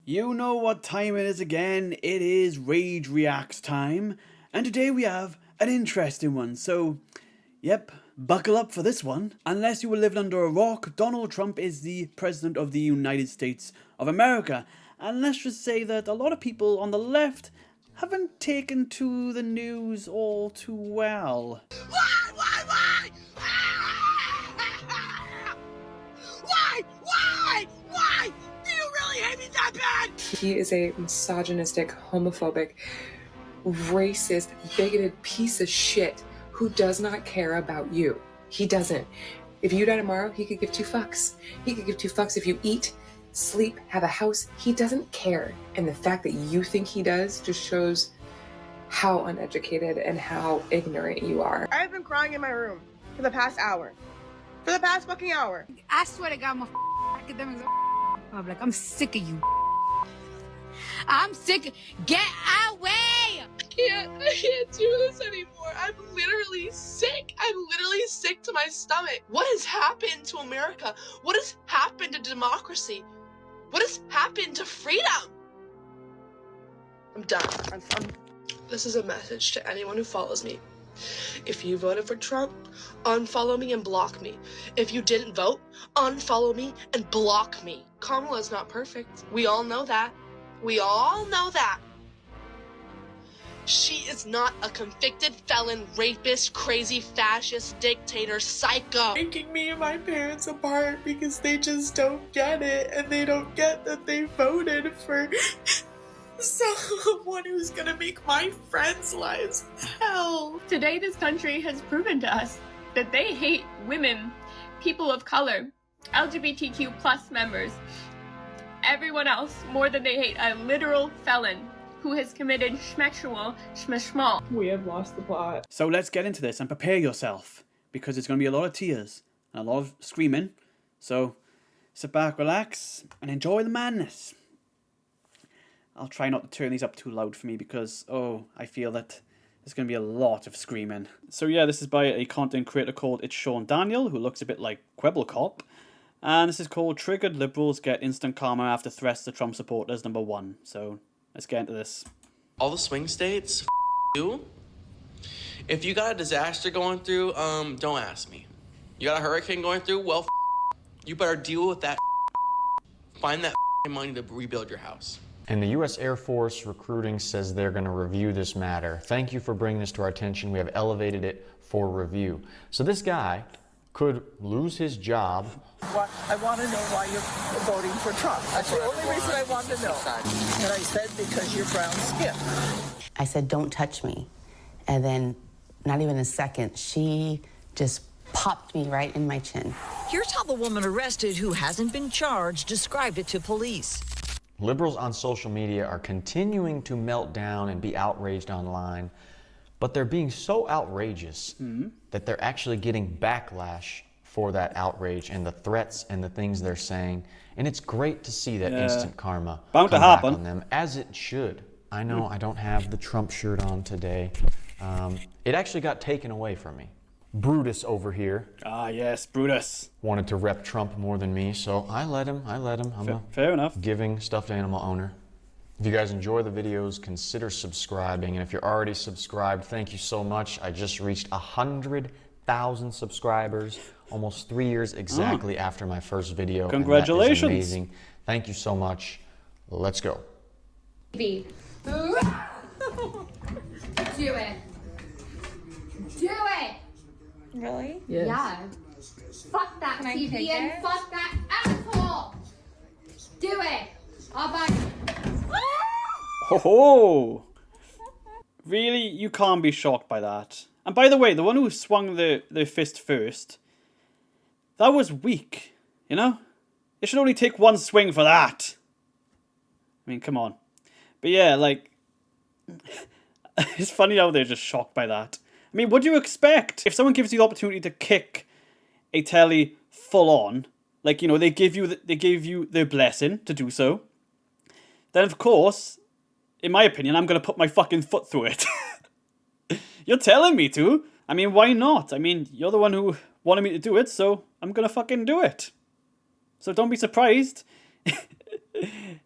You know what time it is again, it is Rage Reacts time, and today we have an interesting one, so, yep, buckle up for this one. Unless you were living under a rock, Donald Trump is the President of the United States of America, and let's just say that a lot of people on the left haven't taken to the news all too well. Why? Do you really hate me that bad? He is a misogynistic, homophobic, racist, bigoted piece of shit who does not care about you. He doesn't. If you die tomorrow, he could give two fucks. He could give two fucks if you eat, sleep, have a house. He doesn't care. And the fact that you think he does just shows how uneducated and how ignorant you are. I've been crying in my room for the past hour. For the past fucking hour. I swear to God, my academics are public. I'm sick of you. I'm sick. Get away! I can't do this anymore. I'm literally sick. I'm literally sick to my stomach. What has happened to America? What has happened to democracy? What has happened to freedom? I'm done. This is a message to anyone who follows me. If you voted for Trump, unfollow me and block me. If you didn't vote, unfollow me and block me. Kamala's not perfect. We all know that. We all know that. She is not a convicted felon, rapist, crazy, fascist, dictator, psycho. Breaking me and my parents apart because they just don't get it, and they don't get that they voted for someone who's gonna make my friends' lives hell. Today, this country has proven to us that they hate women, people of color, LGBTQ plus members, everyone else more than they hate a literal felon who has committed schmexual. We have lost the plot. So let's get into this and prepare yourself, because it's going to be a lot of tears and a lot of screaming. So sit back, relax, and enjoy the madness. I'll try not to turn these up too loud for me because, I feel that there's going to be a lot of screaming. So yeah, this is by a content creator called itsSeanDaniel, who looks a bit like Cop. And this is called Triggered Liberals Get Instant Karma After Threats to Trump Supporters #1. So let's get into this. All the swing states, you. If you got a disaster going through, don't ask me. You got a hurricane going through, well, you better deal with that. Find that money to rebuild your house. And the U.S. Air Force recruiting says they're going to review this matter. Thank you for bringing this to our attention. We have elevated it for review. So this guy could lose his job. I want to know why you're voting for Trump. That's the only reason I want to know. And I said, because you're brown skin. I said, don't touch me. And then, not even a second, she just popped me right in my chin. Here's how the woman arrested, who hasn't been charged, described it to police. Liberals on social media are continuing to melt down and be outraged online, but they're being so outrageous that they're actually getting backlash for that outrage and the threats and the things they're saying. And it's great to see that instant karma bound come to happen back on them, as it should. I know I don't have the Trump shirt on today. It actually got taken away from me. Brutus over here. Ah, yes, Brutus. Wanted to rep Trump more than me, so I let him. I'm fair enough. Giving stuffed animal owner. If you guys enjoy the videos, consider subscribing. And if you're already subscribed, thank you so much. I just reached 100,000 subscribers, almost 3 years exactly after my first video. Congratulations. And that is amazing. Thank you so much. Let's go. Do it. Do it. Really? Yes. Yeah. Fuck that TV and fuck that asshole. Do it. I'll buy. Oh, really? You can't be shocked by that. And by the way, the one who swung the fist first, that was weak, you know? It should only take one swing for that. I mean, come on. But yeah, like, it's funny how they're just shocked by that. I mean, what do you expect? If someone gives you the opportunity to kick a telly full on, like, you know, they give you their blessing to do so, then of course, in my opinion, I'm going to put my fucking foot through it. You're telling me to. I mean, why not? I mean, you're the one who wanted me to do it, so I'm going to fucking do it. So don't be surprised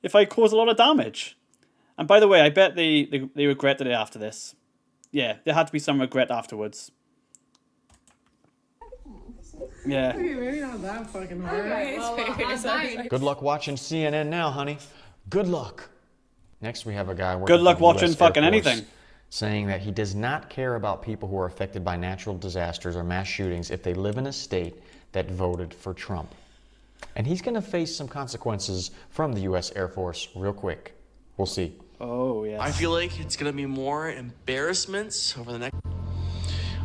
if I cause a lot of damage. And by the way, I bet they regretted it after this. Yeah, there had to be some regret afterwards. Yeah. Maybe not that fucking hard. Good luck watching CNN now, honey. Good luck. Next, we have a guy working Good luck for the US watching Air fucking Force anything. saying that he does not care about people who are affected by natural disasters or mass shootings if they live in a state that voted for Trump. And he's going to face some consequences from the US Air Force real quick. We'll see. Oh, yeah. I feel like it's gonna be more embarrassments over the next.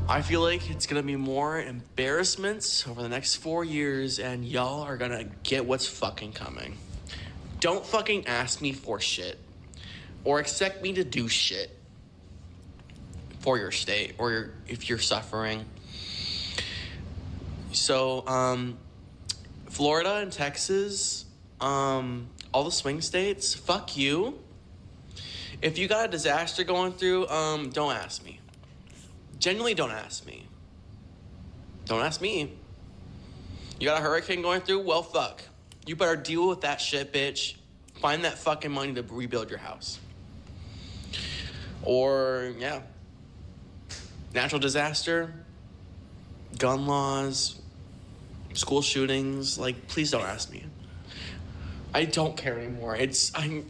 I feel like it's gonna be more embarrassments over the next 4 years, and y'all are gonna get what's fucking coming. Don't fucking ask me for shit, or expect me to do shit for your state, or if you're suffering. So, Florida and Texas, all the swing states, fuck you. If you got a disaster going through, don't ask me. Genuinely, don't ask me. Don't ask me. You got a hurricane going through? Well, fuck. You better deal with that shit, bitch. Find that fucking money to rebuild your house. Or, yeah. Natural disaster, gun laws, school shootings. Like, please don't ask me. I don't care anymore. I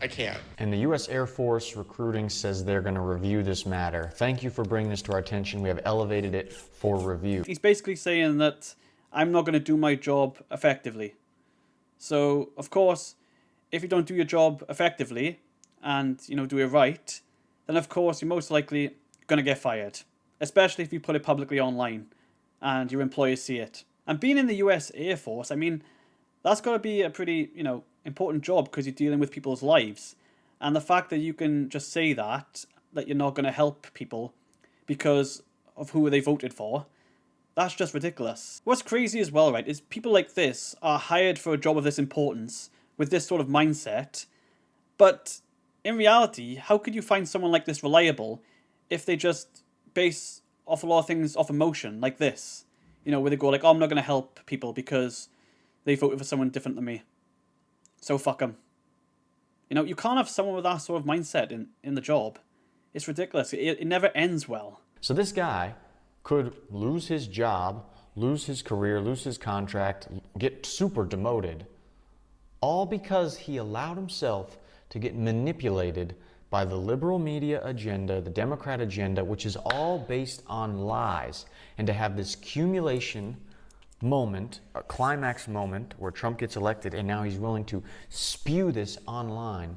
can't. And the U.S. Air Force recruiting says they're going to review this matter. Thank you for bringing this to our attention. We have elevated it for review. He's basically saying that I'm not going to do my job effectively. So, of course, if you don't do your job effectively and, do it right, then of course you're most likely going to get fired. Especially if you put it publicly online and your employers see it. And being in the US Air Force, I mean, that's got to be a pretty, important job because you're dealing with people's lives. And the fact that you can just say that you're not going to help people because of who they voted for, that's just ridiculous. What's crazy as well, right, is people like this are hired for a job of this importance with this sort of mindset. But in reality, how could you find someone like this reliable if they just base off a lot of things off emotion like this? Where they go like, oh, I'm not going to help people because they voted for someone different than me. So fuck them. You can't have someone with that sort of mindset in the job. It's ridiculous. It never ends well. So this guy could lose his job, lose his career, lose his contract, get super demoted, all because he allowed himself to get manipulated by the liberal media agenda, the Democrat agenda, which is all based on lies, and to have this accumulation moment, a climax moment where Trump gets elected and now he's willing to spew this online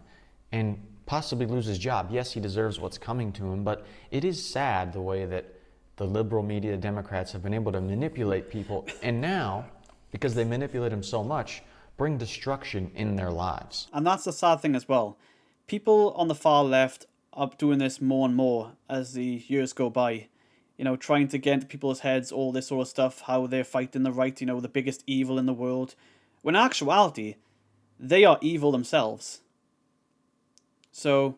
and possibly lose his job. Yes, he deserves what's coming to him, but it is sad the way that the liberal media Democrats have been able to manipulate people, and now, because they manipulate them so much, bring destruction in their lives. And that's the sad thing as well. People on the far left are doing this more and more as the years go by. Trying to get into people's heads, all this sort of stuff, how they're fighting the right, the biggest evil in the world. When in actuality, they are evil themselves. So,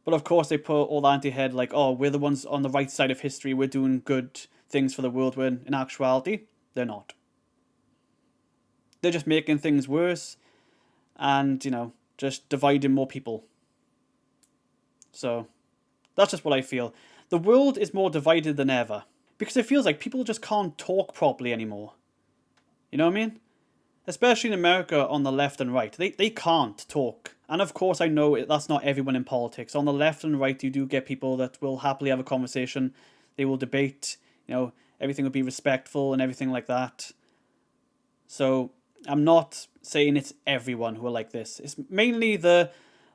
but of course they put all that into your head like, oh, we're the ones on the right side of history, we're doing good things for the world, when in actuality, they're not. They're just making things worse and, just dividing more people. So, that's just what I feel. The world is more divided than ever. Because it feels like people just can't talk properly anymore. You know what I mean? Especially in America on the left and right. They can't talk. And of course I know that's not everyone in politics. On the left and right you do get people that will happily have a conversation. They will debate. Everything will be respectful and everything like that. So I'm not saying it's everyone who are like this. It's mainly the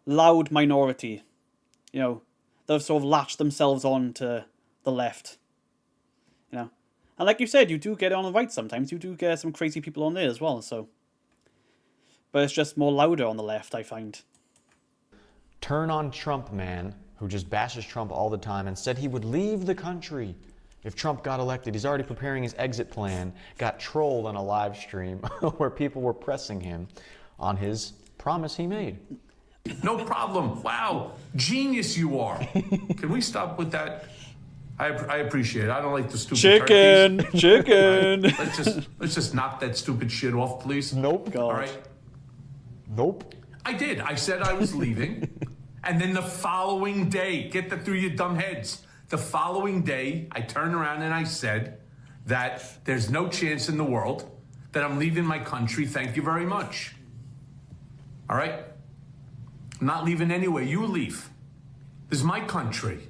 loud minority. They've sort of latched themselves on to the left. And like you said, you do get it on the right sometimes. You do get some crazy people on there as well, so. But it's just more louder on the left, I find. Turn on Trump man, who just bashes Trump all the time and said he would leave the country if Trump got elected. He's already preparing his exit plan, got trolled on a live stream where people were pressing him on his promise he made. No problem. Wow, genius you are. Can we stop with that? I appreciate it. I don't like the stupid chicken. Right? Let's just knock that stupid shit off, please. Nope. God. All right. Nope. I did. I said I was leaving. And then the following day, get that through your dumb heads. The following day, I turned around and I said that there's no chance in the world that I'm leaving my country. Thank you very much. All right? I'm not leaving anyway. You leave. This is my country.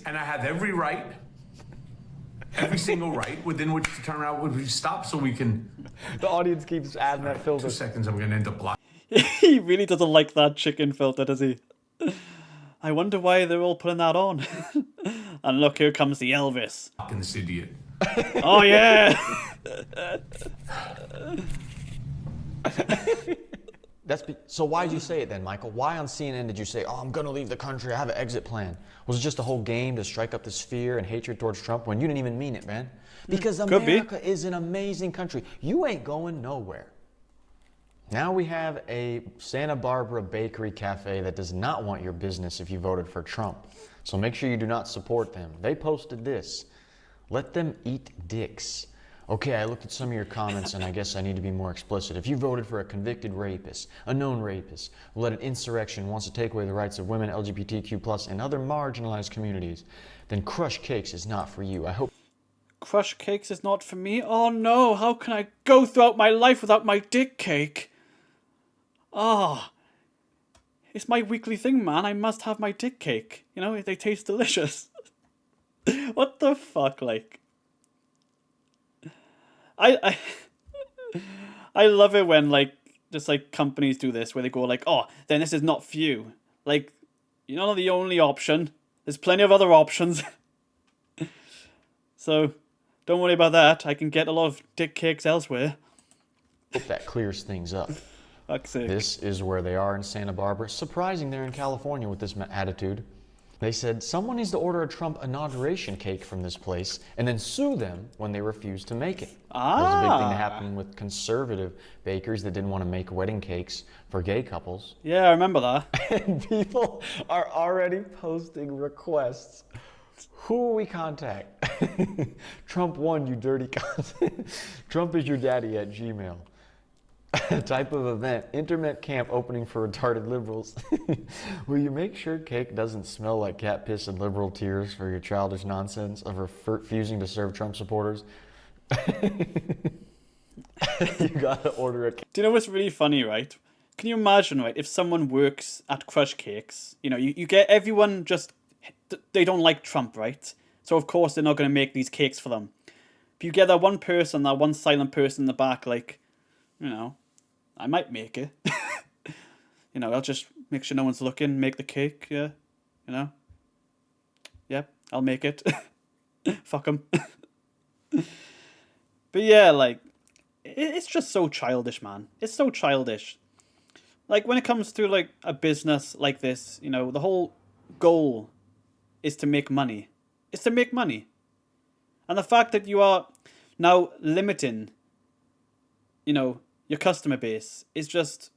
And I have every right, every single right within which to turn around when we stop so we can... The audience keeps adding that filter. 2 seconds, I'm going to end up live. He really doesn't like that chicken filter, does he? I wonder why they're all putting that on. And look, here comes the Elvis. Fucking this idiot. Oh, yeah! So why did you say it then, Michael? Why on CNN did you say, oh, I'm going to leave the country, I have an exit plan? Was it just a whole game to strike up this fear and hatred towards Trump when you didn't even mean it, man? Because America is an amazing country. You ain't going nowhere. Now we have a Santa Barbara bakery cafe that does not want your business if you voted for Trump. So make sure you do not support them. They posted this. Let them eat dicks. Okay, I looked at some of your comments and I guess I need to be more explicit. If you voted for a convicted rapist, a known rapist, who led an insurrection, wants to take away the rights of women, LGBTQ+, and other marginalized communities, then Crush Cakes is not for you. I hope... Crush Cakes is not for me? Oh no, how can I go throughout my life without my dick cake? Ah, it's my weekly thing, man. I must have my dick cake. You know, they taste delicious. What the fuck, like... I love it when, like, just, like, companies do this, where they go, like, oh, then this is not for you. Like, you're not the only option. There's plenty of other options. So, don't worry about that. I can get a lot of dick cakes elsewhere. Hope that clears things up. Fuck's sake. This is where they are in Santa Barbara. Surprising they're in California with this attitude. They said someone needs to order a Trump inauguration cake from this place and then sue them when they refuse to make it. Ah. There's a big thing that happened with conservative bakeries that didn't want to make wedding cakes for gay couples. Yeah, I remember that. And people are already posting requests. Who will we contact? Trump won, you dirty cunt. Trump is your daddy at Gmail. Type of event, internet camp opening for retarded liberals. Will you make sure cake doesn't smell like cat piss and liberal tears for your childish nonsense of refusing to serve Trump supporters? You gotta order a cake. Do you know what's really funny, right? Can you imagine, right, if someone works at Crush Cakes, you know, you get everyone just, they don't like Trump, right? So of course they're not going to make these cakes for them. But you get that one person, that one silent person in the back, like, you know, I might make it. You know, I'll just make sure no one's looking, make the cake, yeah, you know. Yep, I'll make it. Fuck 'em. But yeah, like, it's just so childish, man. It's so childish. Like, when it comes to, like, a business like this, you know, the whole goal is to make money. It's to make money. And the fact that you are now limiting, you know, your customer base is just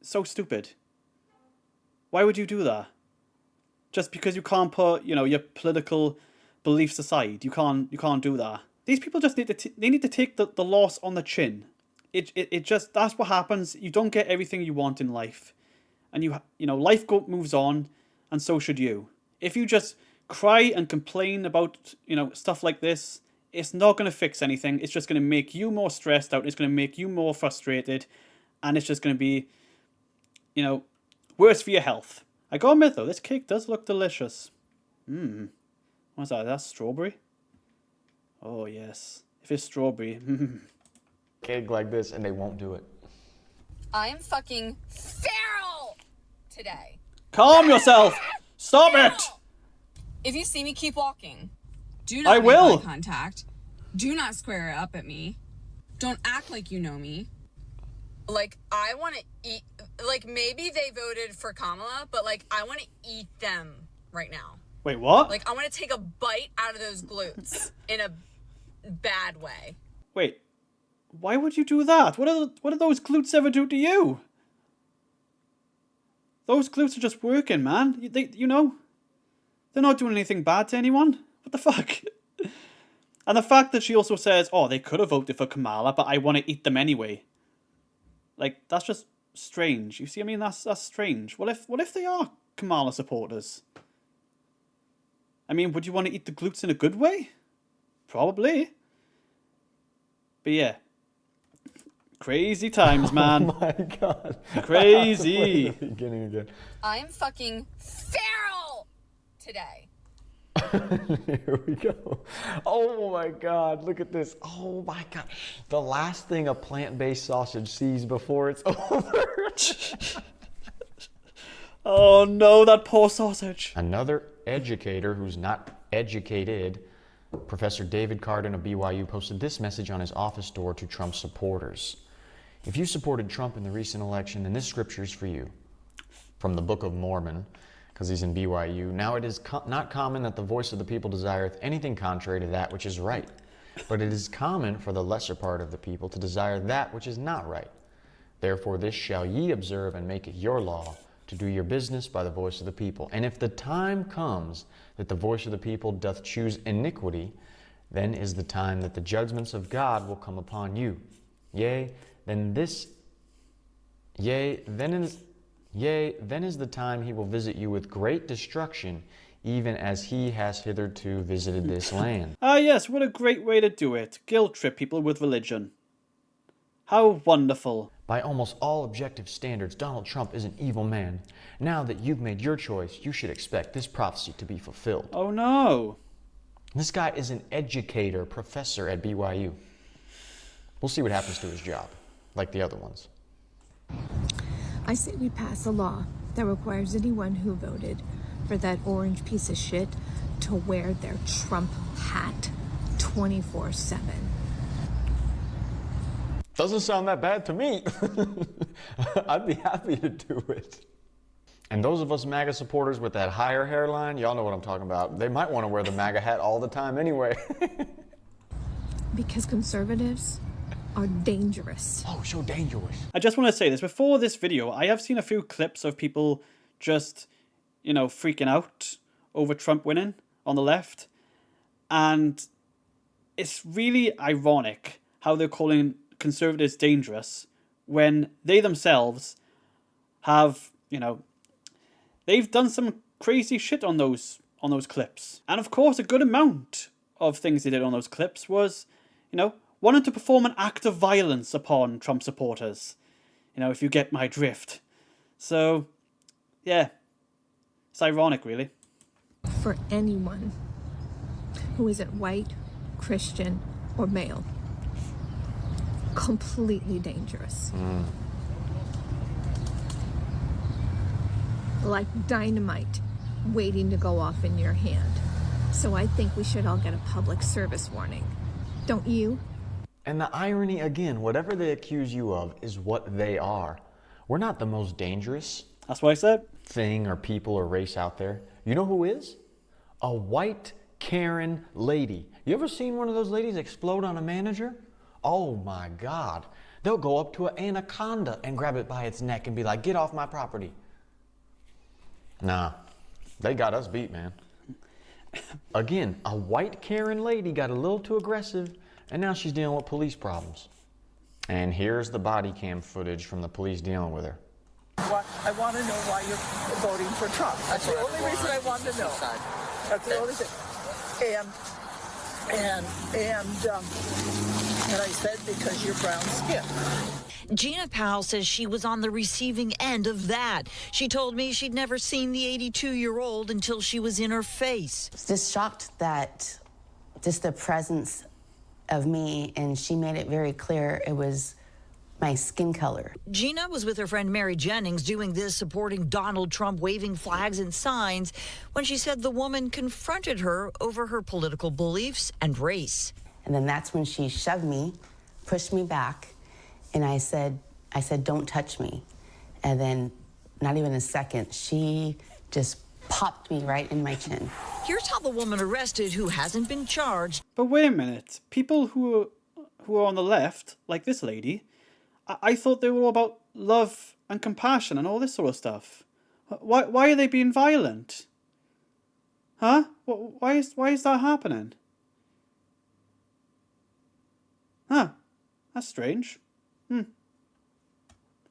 so stupid. Why would you do that? Just because you can't put, you know, your political beliefs aside, you can't do that. These people just need to take the loss on the chin. It just, that's what happens. You don't get everything you want in life, and you know, life moves on, and so should you. If you just cry and complain about, you know, stuff like this, it's not going to fix anything. It's just going to make you more stressed out. It's going to make you more frustrated. And it's just going to be, you know, worse for your health. I gotta admit, though, this cake does look delicious. What's that? That's strawberry? Oh, yes. If it's strawberry. Cake like this, and they won't do it. I'm fucking feral today. Calm yourself! Stop it! If you see me, keep walking. Do not I make will. eye contact. Do not square up at me. Don't act like you know me. Like, I want to eat... Like, maybe they voted for Kamala, but, like, I want to eat them right now. Wait, what? Like, I want to take a bite out of those glutes in a bad way. Wait, why would you do that? What do those glutes ever do to you? Those glutes are just working, man. You know, they're not doing anything bad to anyone. What the fuck? And the fact that she also says, oh, they could have voted for Kamala, but I want to eat them anyway. Like, that's just strange. You see, I mean, that's strange. What if they are Kamala supporters? I mean, would you want to eat the glutes in a good way? Probably. But yeah. Crazy times, man. Oh my god. Crazy. Beginning again. I'm fucking feral today. Here we go. Oh my god, look at this. Oh my god. The last thing a plant-based sausage sees before it's over. Oh no, that poor sausage. Another educator who's not educated, Professor David Cardin of BYU, posted this message on his office door to Trump supporters. If you supported Trump in the recent election, then this scripture is for you. From the Book of Mormon, because he's in BYU. Now it is not common that the voice of the people desireth anything contrary to that which is right. But it is common for the lesser part of the people to desire that which is not right. Therefore this shall ye observe and make it your law, to do your business by the voice of the people. And if the time comes that the voice of the people doth choose iniquity, then is the time that the judgments of God will come upon you. Then is the time he will visit you with great destruction, even as he has hitherto visited this land. Ah yes, what a great way to do it. Guilt trip people with religion. How wonderful. By almost all objective standards, Donald Trump is an evil man. Now that you've made your choice, you should expect this prophecy to be fulfilled. Oh no. This guy is an educator, professor at BYU. We'll see what happens to his job, like the other ones. I say we pass a law that requires anyone who voted for that orange piece of shit to wear their Trump hat 24/7. Doesn't sound that bad to me. I'd be happy to do it. And those of us MAGA supporters with that higher hairline, y'all know what I'm talking about. They might want to wear the MAGA hat all the time anyway. Because conservatives are dangerous. Oh, so dangerous. I just want to say this. Before this video, I have seen a few clips of people just, freaking out over Trump winning on the left. And it's really ironic how they're calling conservatives dangerous when they themselves have, they've done some crazy shit on those clips. And of course, a good amount of things they did on those clips was, wanting to perform an act of violence upon Trump supporters. If you get my drift. So, yeah. It's ironic, really. For anyone who isn't white, Christian, or male. Completely dangerous. Like dynamite waiting to go off in your hand. So I think we should all get a public service warning. Don't you? And the irony again, whatever they accuse you of is what they are. We're not the most dangerous. That's what I said. Thing or people or race out there. You know who is? A white Karen lady. You ever seen one of those ladies explode on a manager? Oh my God. They'll go up to an anaconda and grab it by its neck and be like, get off my property. Nah, they got us beat, man. Again, a white Karen lady got a little too aggressive and now she's dealing with police problems. And here's the body cam footage from the police dealing with her. I want to know why you're voting for Trump. That's the only reason I want to know. That's the only thing. And I said because you're brown skinned. Gina Powell says she was on the receiving end of that. She told me she'd never seen the 82-year-old until she was in her face. Just shocked that just the presence of me, and she made it very clear it was my skin color. Gina was with her friend Mary Jennings doing this, supporting Donald Trump, waving flags and signs, when she said the woman confronted her over her political beliefs and race. And then that's when she shoved me, pushed me back, and I said, don't touch me. And then not even a second, she just popped me right in my chin. Here's how the woman arrested, who hasn't been charged. But wait a minute. People who are on the left, like this lady, I thought they were all about love and compassion and all this sort of stuff. Why are they being violent? Huh? Why is that happening? Huh. That's strange.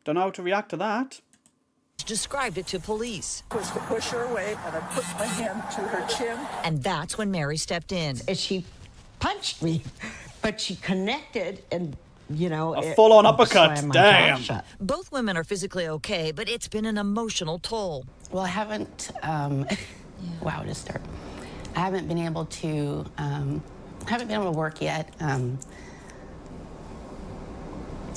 Don't know how to react to that. Described it to police. Was to push her away, and I put my hand to her chin. And that's when Mary stepped in. She punched me, but she connected and, you know... A full-on uppercut, damn. Both women are physically okay, but it's been an emotional toll. Well, I haven't, wow, to start. I haven't been able to work yet.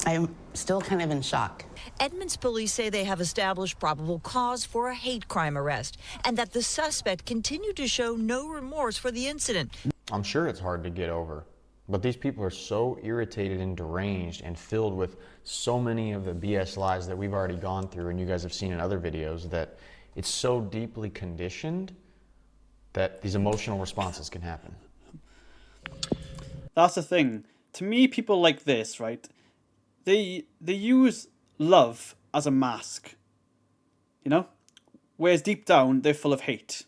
I'm still kind of in shock. Edmonds police say they have established probable cause for a hate crime arrest and that the suspect continued to show no remorse for the incident. I'm sure it's hard to get over, but these people are so irritated and deranged and filled with so many of the BS lies that we've already gone through and you guys have seen in other videos that it's so deeply conditioned that these emotional responses can happen. That's the thing. To me, people like this, right, they use love as a mask, you know? Whereas deep down, they're full of hate.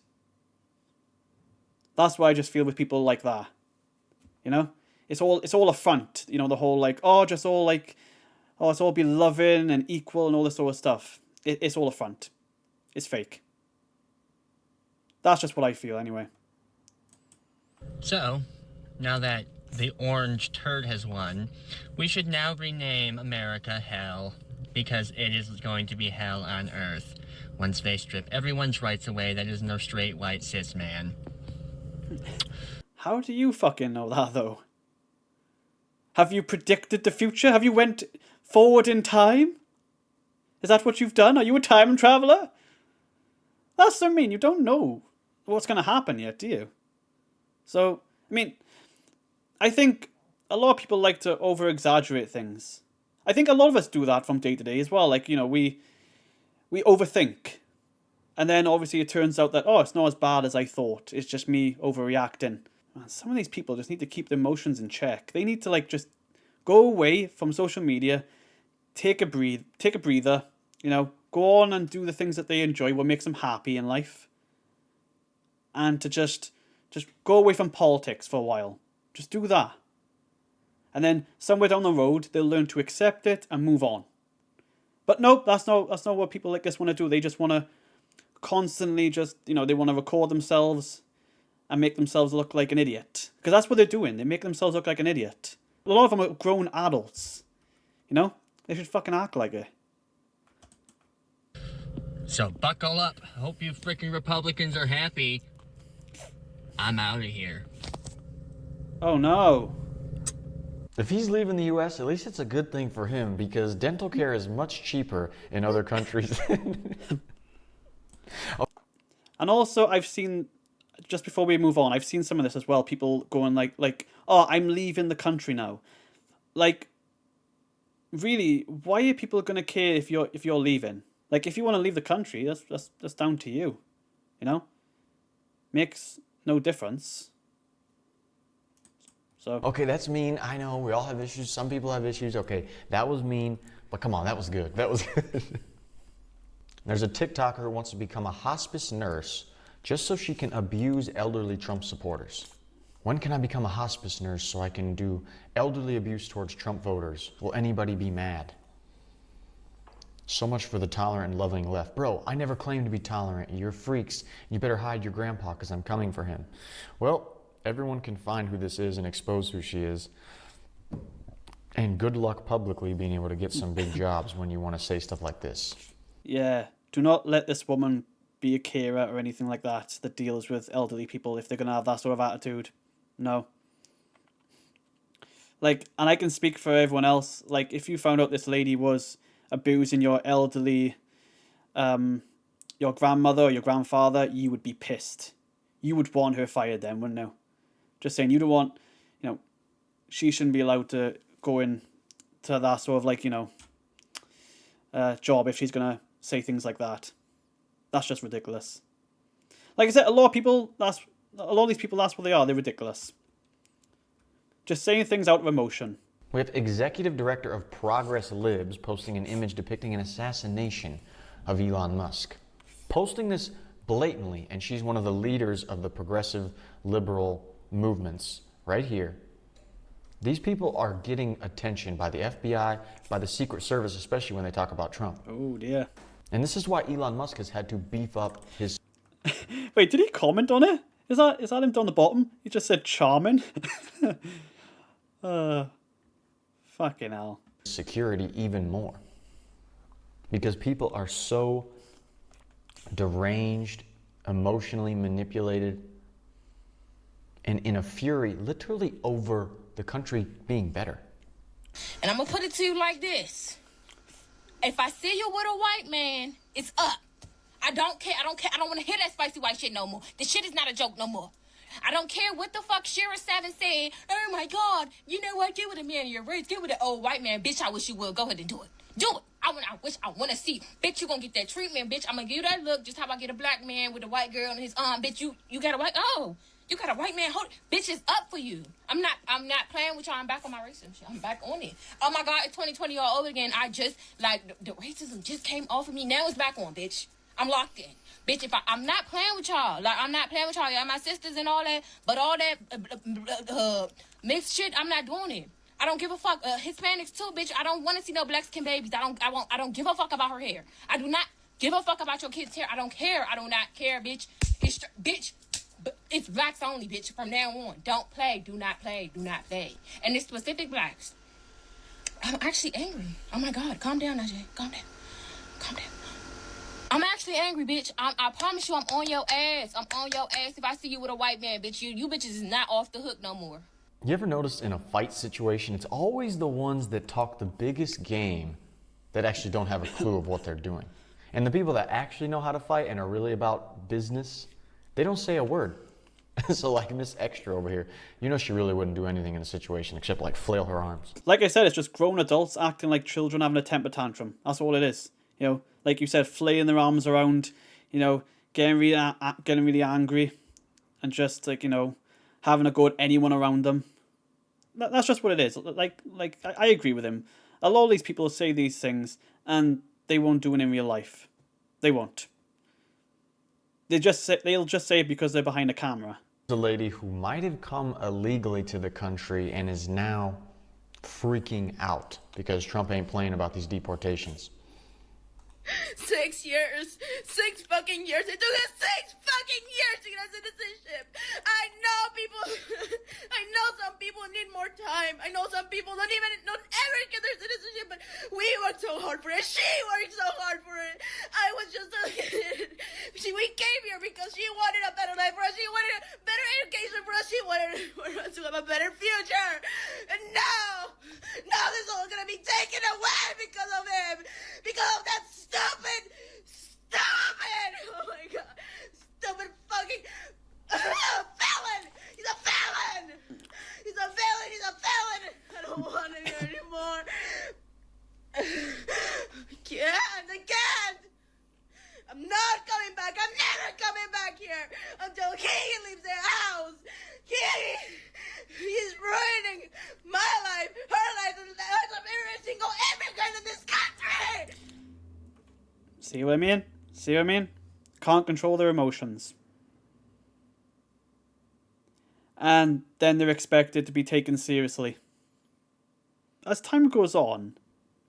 That's why I just feel with people like that, you know? It's all a front, you know, the whole like, oh, just all like, oh, it's all be loving and equal and all this sort of stuff. It's all a front. It's fake. That's just what I feel anyway. So, now that the orange turd has won, we should now rename America Hell, because it is going to be hell on earth once they strip everyone's rights away that is no straight white cis man. How do you fucking know that though? Have you predicted the future? Have you went forward in time? Is that what you've done? Are you a time traveler? That's what I mean, you don't know what's going to happen yet, do you? So, I mean, I think a lot of people like to over-exaggerate things. I think a lot of us do that from day to day as well. Like, you know, we overthink. And then obviously it turns out that, oh, it's not as bad as I thought. It's just me overreacting. Man, some of these people just need to keep their emotions in check. They need to like just go away from social media, take a breather, you know, go on and do the things that they enjoy, what makes them happy in life. And to just go away from politics for a while. Just do that. And then somewhere down the road, they'll learn to accept it and move on. But nope, that's not what people like this want to do. They just want to constantly just, you know, they want to record themselves and make themselves look like an idiot. Because that's what they're doing. They make themselves look like an idiot. A lot of them are grown adults. You know? They should fucking act like it. So buckle up. Hope you freaking Republicans are happy. I'm out of here. Oh no. If he's leaving the US, at least it's a good thing for him because dental care is much cheaper in other countries. And also, I've seen, just before we move on, I've seen some of this as well. People going like, oh, I'm leaving the country now. Like, really, why are people going to care if you're leaving? Like, if you want to leave the country, that's down to you. You know? Makes no difference. So. Okay, that's mean. I know, we all have issues. Some people have issues. Okay, that was mean, but come on, that was good. That was good. There's a TikToker who wants to become a hospice nurse just so she can abuse elderly Trump supporters. When can I become a hospice nurse so I can do elderly abuse towards Trump voters? Will anybody be mad? So much for the tolerant and loving left. Bro, I never claimed to be tolerant. You're freaks. You better hide your grandpa because I'm coming for him. Well, everyone can find who this is and expose who she is. And good luck publicly being able to get some big jobs when you want to say stuff like this. Yeah, do not let this woman be a carer or anything like that deals with elderly people if they're going to have that sort of attitude. No. Like, and I can speak for everyone else. Like, if you found out this lady was abusing your elderly, your grandmother or your grandfather, you would be pissed. You would want her fired then, wouldn't you? Just saying, you don't want, you know, she shouldn't be allowed to go in to that sort of like, you know, job if she's going to say things like that. That's just ridiculous. Like I said, a lot of these people, that's what they are. They're ridiculous. Just saying things out of emotion. We have Executive Director of Progress Libs posting an image depicting an assassination of Elon Musk. Posting this blatantly, and she's one of the leaders of the progressive liberal movements right here. These people are getting attention by the FBI, by the Secret Service, especially when they talk about Trump. Oh, dear. And this is why Elon Musk has had to beef up his... Wait, did he comment on it? Is that him down the bottom? He just said charming. Fucking hell. Security even more. Because people are so deranged, emotionally manipulated, and in a fury, literally over the country being better. And I'm gonna put it to you like this. If I see you with a white man, it's up. I don't care. I don't want to hear that spicy white shit no more. This shit is not a joke no more. I don't care what the fuck Shira Savin said. Oh my God, you know what? Get with a man of your race. Get with an old white man. Bitch, I wish you would. Go ahead and do it. Do it. I want to see. Bitch, you gonna get that treatment, bitch. I'm gonna give you that look just how I get a black man with a white girl in his arm. Bitch, you got a white, you got a white man. Hold, bitch, it's up for you. I'm not playing with y'all. I'm back on my racism shit. I'm back on it. Oh my God, it's 2020 all over again. I just, the racism just came off of me. Now it's back on, bitch. I'm locked in. Bitch, I'm not playing with y'all. Like, I'm not playing with y'all. Y'all my sisters and all that. But all that mixed shit, I'm not doing it. I don't give a fuck. Hispanics too, bitch. I don't want to see no black-skinned babies. I don't give a fuck about her hair. I do not give a fuck about your kid's hair. I don't care. I do not care, bitch. Bitch, it's blacks only, bitch. From now on, don't play. Do not play. Do not play. And it's specific blacks. I'm actually angry. Oh my God, calm down, Ajay. Calm down. Calm down. I'm actually angry, bitch. I promise you I'm on your ass. I'm on your ass if I see you with a white man, bitch. You bitches is not off the hook no more. You ever notice in a fight situation, it's always the ones that talk the biggest game that actually don't have a clue of what they're doing. And the people that actually know how to fight and are really about business, they don't say a word. So like Miss Extra over here, you know she really wouldn't do anything in a situation except like flail her arms. Like I said, it's just grown adults acting like children having a temper tantrum. That's all it is. You know, like you said, flailing their arms around, you know, getting really angry, and just like, you know, having a go at anyone around them. That's just what it is. Like I agree with him. A lot of these people say these things and they won't do it in real life. They won't. They'll just say it because they're behind a camera. The lady who might have come illegally to the country and is now freaking out because Trump ain't playing about these deportations. 6 years. 6 fucking years. It took us 6 fucking years to get our citizenship. I know some people need more time. I know some people don't ever get their citizenship, but we worked so hard for it. She worked so hard for it. I was just a kid. We came here because she wanted a better life for us. She wanted a better education for us. She wanted for us to have a better future. And now this is all gonna be taken away because of him. Because of that stupid! Oh my God! Stupid fucking felon! He's a felon! He's a felon! He's a felon! I don't want it here anymore. I can't! I'm not coming back. I'm never coming back here until he leaves the house. He's ruining my life, her life, and the lives of every single immigrant in this country. See what I mean? See what I mean? Can't control their emotions. And then they're expected to be taken seriously. As time goes on,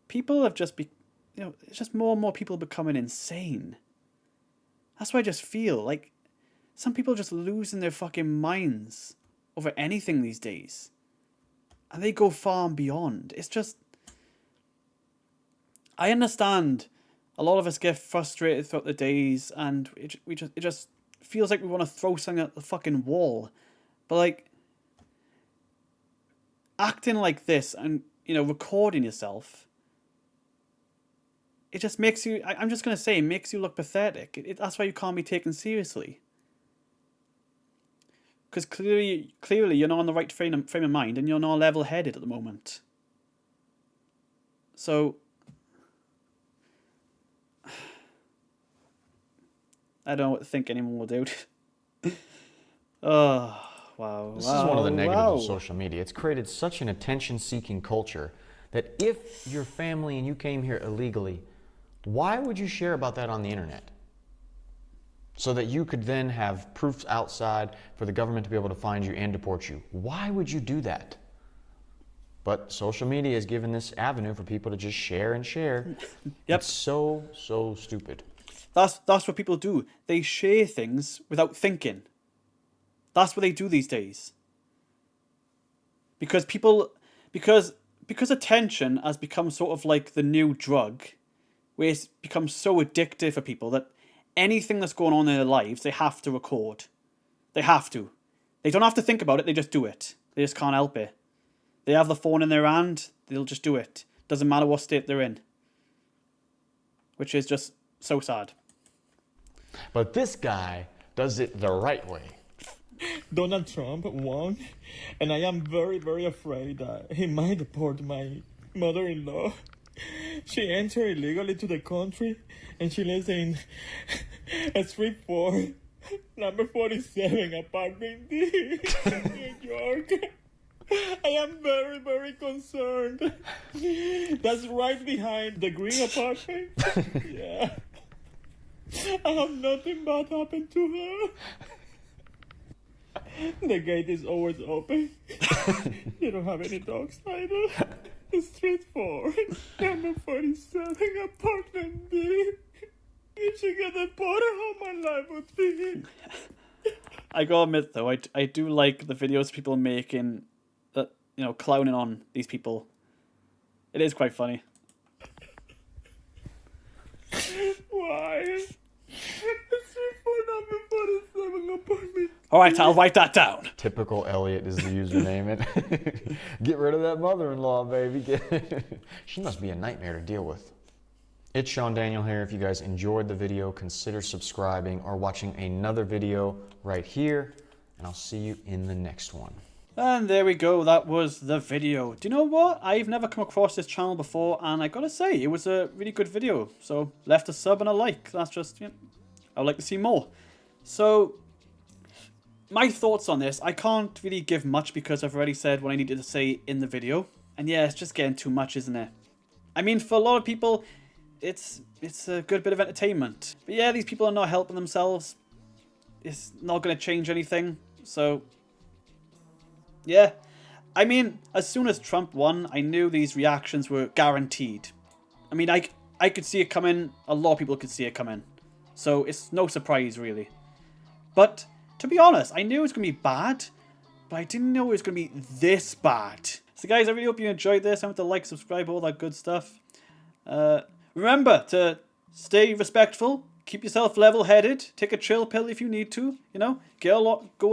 people have just it's just more and more people becoming insane. That's why I just feel like some people are just losing their fucking minds over anything these days. And they go far and beyond. It's just... I understand a lot of us get frustrated throughout the days and it just feels like we want to throw something at the fucking wall. But like, acting like this and, you know, recording yourself, it just makes you, I'm just going to say, it makes you look pathetic. That's why you can't be taken seriously. Because clearly you're not on the right frame of mind and you're not level-headed at the moment. So, I don't know what to think anymore, dude. Oh, wow. This is one of the negatives of social media. It's created such an attention-seeking culture that if your family and you came here illegally, why would you share about that on the internet? So that you could then have proofs outside for the government to be able to find you and deport you. Why would you do that? But social media has given this avenue for people to just share and share. Yep. It's so stupid. That's what people do. They share things without thinking. That's what they do these days. Because attention has become sort of like the new drug, where it's become so addictive for people that anything that's going on in their lives, they have to record. They have to. They don't have to think about it, they just do it. They just can't help it. They have the phone in their hand, they'll just do it. Doesn't matter what state they're in. Which is just so sad. But this guy does it the right way. Donald Trump won, and I am very, very afraid that he might deport my mother-in-law. She entered illegally to the country, and she lives in Street 4, number 47, apartment D, New York. I am very, very concerned. That's right behind the green apartment. Yeah. I have nothing bad happened to her. The gate is always open. You don't have any dogs either. Street 4, number 47, apartment D. If she got the porter, how my life would be. I gotta admit though, I do like the videos people making that, you know, clowning on these people. It is quite funny. Why? Street 4, number 47, apartment. Alright, I'll write that down. Typical Elliot is the username. Get rid of that mother-in-law, baby. She must be a nightmare to deal with. It's SeanDaniel here. If you guys enjoyed the video, consider subscribing or watching another video right here. And I'll see you in the next one. And there we go, that was the video. Do you know what? I've never come across this channel before, and I gotta say, it was a really good video. So, left a sub and a like. That's just, you know, I'd like to see more. So, my thoughts on this, I can't really give much because I've already said what I needed to say in the video. And yeah, it's just getting too much, isn't it? I mean, for a lot of people, it's a good bit of entertainment. But yeah, these people are not helping themselves. It's not going to change anything. So, yeah. I mean, as soon as Trump won, I knew these reactions were guaranteed. I mean, I could see it coming. A lot of people could see it coming. So, it's no surprise, really. But, to be honest, I knew it was going to be bad. But I didn't know it was going to be this bad. So, guys, I really hope you enjoyed this. I want to like, subscribe, all that good stuff. Remember to stay respectful. Keep yourself level-headed. Take a chill pill if you need to. You know, go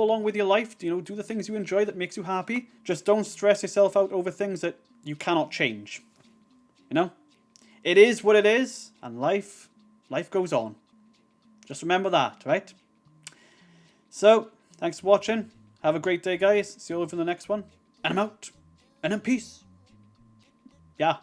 along with your life. You know, do the things you enjoy that makes you happy. Just don't stress yourself out over things that you cannot change. You know, it is what it is, and life goes on. Just remember that, right? So, thanks for watching. Have a great day, guys. See you all for the next one. And I'm out. And in peace. Yeah.